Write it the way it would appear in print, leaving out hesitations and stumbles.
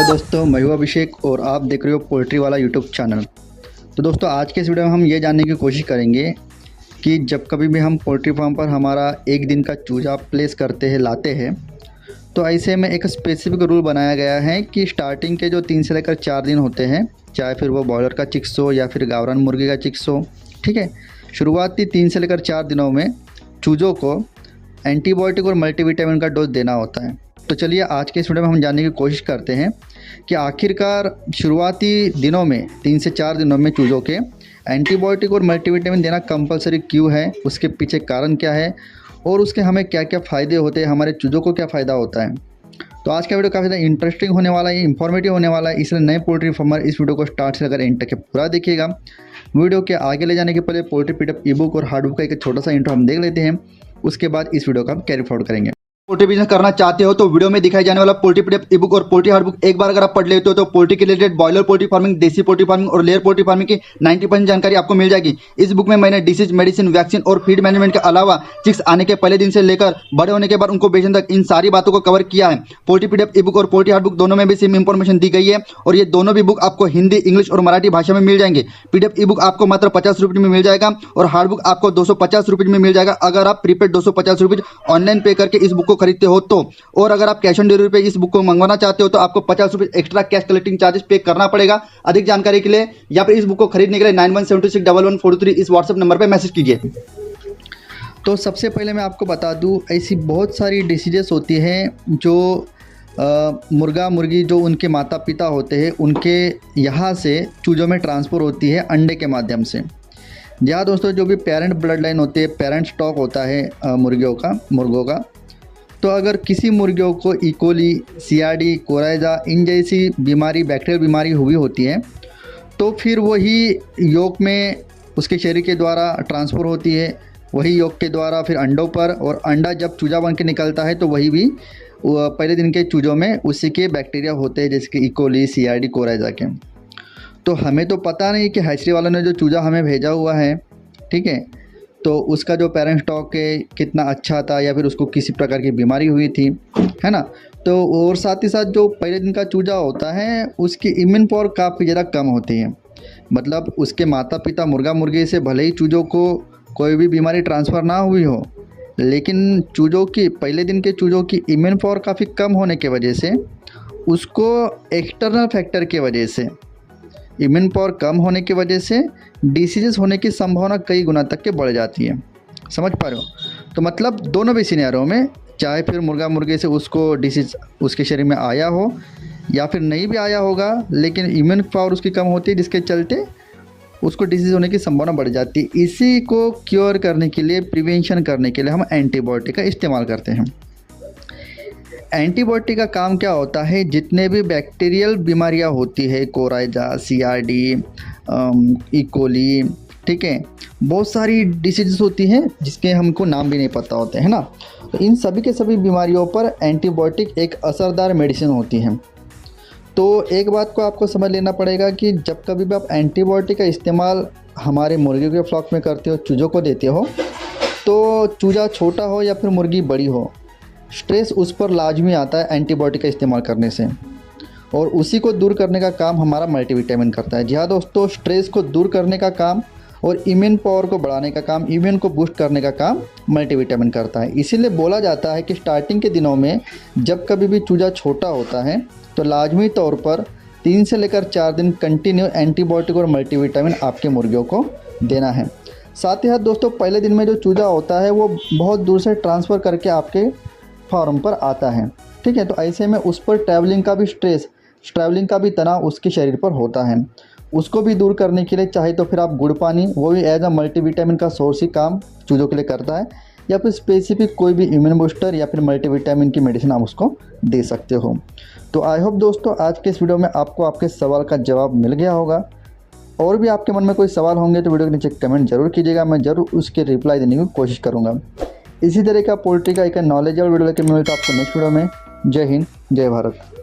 दोस्तों, मैं हूं अभिषेक और आप देख रहे हो पोल्ट्री वाला यूट्यूब चैनल। तो दोस्तों, आज के इस वीडियो में हम ये जानने की कोशिश करेंगे कि जब कभी भी हम पोल्ट्री फार्म पर हमारा एक दिन का चूजा प्लेस करते हैं, लाते हैं, तो ऐसे में एक स्पेसिफिक रूल बनाया गया है कि स्टार्टिंग के जो 3 से लेकर 4 दिन होते हैं, चाहे फिर वो बॉयलर का चिक्स हो या फिर गावरान मुर्गी का चिक्स हो, ठीक है, शुरुआती 3 से लेकर 4 दिनों में चूज़ों को एंटीबायोटिक और मल्टीविटामिन का डोज देना होता है। तो चलिए आज के इस वीडियो में हम जानने की कोशिश करते हैं कि आखिरकार शुरुआती दिनों में 3 से 4 दिनों में चूज़ों के एंटीबायोटिक और मल्टीविटामिन देना कंपलसरी क्यों है, उसके पीछे कारण क्या है और उसके हमें क्या क्या फ़ायदे होते हैं, हमारे चूज़ों को क्या फ़ायदा होता है। तो आज का वीडियो काफ़ी ज़्यादा इंटरेस्टिंग होने वाला है, इंफॉर्मेटिव होने वाला है, इसलिए नए पोल्ट्री फार्मर इस वीडियो को स्टार्ट से अगर एंड तक पूरा देखिएगा। वीडियो के आगे ले जाने के पहले पोल्ट्री पीडीएफ ई बुक और हार्ड बुक का एक छोटा सा इंट्रो हम देख लेते हैं, उसके बाद इस वीडियो का हम कैरी फॉरवर्ड करेंगे। पोल्ट्री बिजनेस करना चाहते हो तो वीडियो में दिखाई जाने वाला पोल्ट्री पीडीएफ ई बुक और पोल्ट्री हार्ड बुक एक बार अगर आप पढ़ लेते हो तो पोल्ट्री के रिलेटेड बॉयलर पोल्ट्री फार्मिंग, देसी पोल्ट्री फार्मिंग और लेयर पोल्ट्री फार्मिंग की 90% जानकारी आपको मिल जाएगी। इस बुक में मैंने डिसीज, मेडिसिन, वैक्सीन और फीड मैनेजमेंट के अलावा चिक्स आने के पहले दिन से लेकर बड़े होने के बाद उनको बेचने तक इन सारी बातों को कवर किया है। पोल्ट्री पीडीएफ ई बुक और पोल्ट्री हार्ड बुक दोनों में भी सेम इंफॉर्मेशन दी गई है और ये दोनों भी बुक आपको हिंदी, इंग्लिश और मराठी भाषा में मिल जाएंगे। पीडीएफ ई बुक आपको मात्र 50 रुपये में मिल जाएगा और हार्ड बुक आपको 250 रुपये में मिल जाएगा अगर आप प्रीपेड 250 रुपये ऑनलाइन पे करके इस बुक को खरीदते हो तो। और अगर आप कैश ऑन डिलीवरी पे इस बुक को मंगवाना चाहते हो तो आपको 50 रुपये एक्स्ट्रा कैश कलेक्टिंग चार्जेस पे करना पड़ेगा। अधिक जानकारी के लिए या फिर इस बुक को खरीदने के लिए 91761143 इस व्हाट्सएप नंबर पे मैसेज कीजिए। तो सबसे पहले मैं आपको बता दूं, ऐसी बहुत सारी डिसीजेस होती हैं जो मुर्गा मुर्गी जो उनके माता पिता होते हैं उनके यहाँ से चूज़ों में ट्रांसफ़र होती है अंडे के माध्यम से। जहाँ दोस्तों जो भी पेरेंट ब्लड लाइन होती है, पेरेंट स्टॉक होता है मुर्गों का, तो अगर किसी मुर्गियों को इकोली, सीआरडी, कोराइजा इन जैसी बीमारी, बैक्टीरियल बीमारी हुई होती है तो फिर वही योग में उसके शरीर के द्वारा ट्रांसफ़र होती है, वही योग के द्वारा फिर अंडों पर, और अंडा जब चूजा बन के निकलता है तो वही भी पहले दिन के चूज़ों में उसी के बैक्टीरिया होते हैं, जैसे कि इकोली, सीआरडी, कोराइजा के। तो हमें तो पता नहीं कि हैचरी वालों ने जो चूजा हमें भेजा हुआ है, ठीक है, तो उसका जो पेरेंट स्टॉक है कितना अच्छा था या फिर उसको किसी प्रकार की बीमारी हुई थी, है ना। तो और साथ ही साथ जो पहले दिन का चूजा होता है उसकी इम्यून पावर काफ़ी ज़्यादा कम होती है। मतलब उसके माता पिता मुर्गा मुर्गी से भले ही चूज़ों को कोई भी बीमारी ट्रांसफ़र ना हुई हो, लेकिन चूज़ों की पहले दिन के चूज़ों की इम्यून पावर काफ़ी कम होने की वजह से उसको एक्सटर्नल फैक्टर की वजह से, इम्यून पावर कम होने की वजह से डिसीजेस होने की संभावना कई गुना तक के बढ़ जाती है। समझ पा रहे हो? तो मतलब दोनों भी सिनेरियो में, चाहे फिर मुर्गा मुर्गी से उसको डिसीज उसके शरीर में आया हो या फिर नहीं भी आया होगा, लेकिन इम्यून पावर उसकी कम होती है जिसके चलते उसको डिसीज़ होने की संभावना बढ़ जाती है। इसी को क्योर करने के लिए, प्रिवेंशन करने के लिए हम एंटीबायोटिक का इस्तेमाल करते हैं। एंटीबायोटिक का काम क्या होता है, जितने भी बैक्टीरियल बीमारियां होती है, कोराइजा, सीआरडी, इकोली, ठीक है, बहुत सारी डिसीजेस होती हैं जिसके हमको नाम भी नहीं पता होते हैं ना। तो इन सभी के सभी बीमारियों पर एंटीबायोटिक एक असरदार मेडिसिन होती है। तो एक बात को आपको समझ लेना पड़ेगा कि जब कभी भी आप एंटीबायोटिक का इस्तेमाल हमारे मुर्गियों के फ्लॉक में करते हो, चूज़ों को देते हो, तो चूज़ा छोटा हो या फिर मुर्गी बड़ी हो, स्ट्रेस उस पर लाजमी आता है एंटीबायोटिक का इस्तेमाल करने से, और उसी को दूर करने का काम हमारा मल्टीविटामिन करता है। जी हाँ दोस्तों, स्ट्रेस को दूर करने का काम और इम्यून पावर को बढ़ाने का काम, इम्यून को बूस्ट करने का काम मल्टीविटामिन करता है। इसीलिए बोला जाता है कि स्टार्टिंग के दिनों में जब कभी भी चूजा छोटा होता है तो लाजमी तौर पर 3 से लेकर 4 दिन कंटिन्यू एंटीबायोटिक और मल्टीविटामिन आपके मुर्गियों को देना है। साथ ही साथ दोस्तों, पहले दिन में जो चूजा होता है वो बहुत दूर से ट्रांसफ़र करके आपके फार्म पर आता है, ठीक है। तो ऐसे में उस पर ट्रैवलिंग का भी स्ट्रेस, ट्रैवलिंग का भी तनाव उसके शरीर पर होता है। उसको भी दूर करने के लिए चाहे तो फिर आप गुड़ पानी, वो भी एज अ मल्टीविटामिन का सोर्स ही काम चूज़ों के लिए करता है, या फिर स्पेसिफिक कोई भी इम्यून बूस्टर या फिर मल्टीविटामिन की मेडिसिन आप उसको दे सकते हो। तो आई होप दोस्तों आज के इस वीडियो में आपको आपके सवाल का जवाब मिल गया होगा। और भी आपके मन में कोई सवाल होंगे तो वीडियो के नीचे कमेंट जरूर कीजिएगा, मैं ज़रूर उसके रिप्लाई देने की कोशिश करूँगा। इसी तरह का पोल्ट्री का एक नॉलेजेबल वीडियो लेकर मिलता आपको नेक्स्ट वीडियो में। जय हिंद, जय भारत।